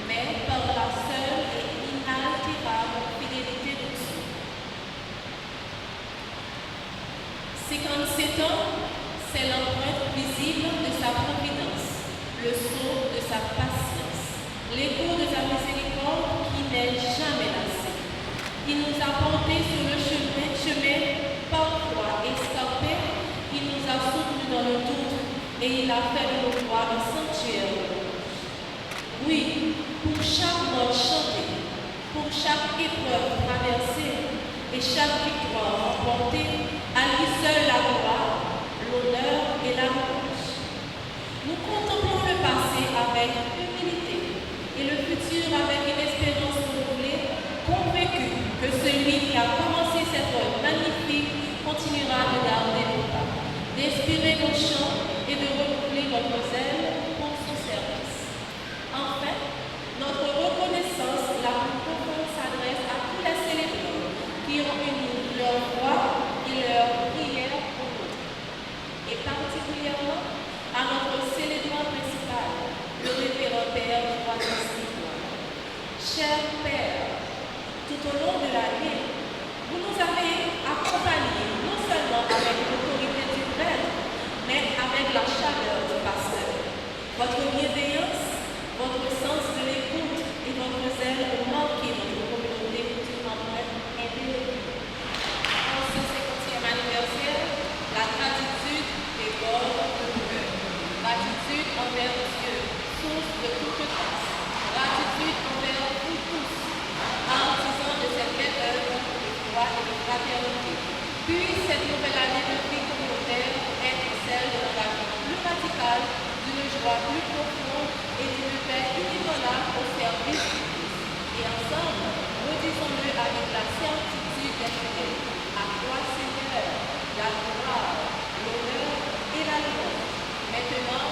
mais par la seule et inaltérable fidélité de Dieu. 57 ans, c'est l'empreinte visible de sa providence, le sceau de sa patience, l'écho de sa miséricorde qui n'est jamais lassé. Il nous a portés sur le chemin parfois escarpé, il nous a soutenus dans le doute et il a fait de nos voix un sanctuaire de louange. Oui, pour chaque note chantée, pour chaque épreuve traversée et chaque victoire remportée, à lui seul la gloire, l'honneur et la louange. Nous contemplons le passé avec humilité et le futur avec une espérance renouvelée, convaincus que celui qui a commencé cette œuvre magnifique continuera de garder nos pas, d'inspirer nos chants et de renouveler notre zèle pour son service. Enfin, notre reconnaissance la plus profonde s'adresse à tous les célébrants qui ont uni leur voix et leur prière pour nous, et particulièrement à notre célébrant principal, le révérend Père François. Cher Père, tout au long de l'année, vous nous avez accompagnés non seulement avec l'autorité du prêtre, mais avec la chaleur du pasteur. Votre bienveillance, votre sens de l'écoute et votre zèle ont marqué notre communauté d'une empreinte indélébile. En ce 50e anniversaire, la gratitude déborde de nos cœurs. Gratitude envers Dieu, source de toute grâce. Gratitude envers vous tous, artisans de cette belle œuvre de foi et de fraternité. Puis cette nouvelle année de vie communautaire être celle de l'engagement plus radical, d'une joie plus profonde et d'une paix inébranlable au service de tous. Et ensemble, redisons-le avec la certitude des fidèles. À toi, Seigneur, la gloire, l'honneur et la louange, maintenant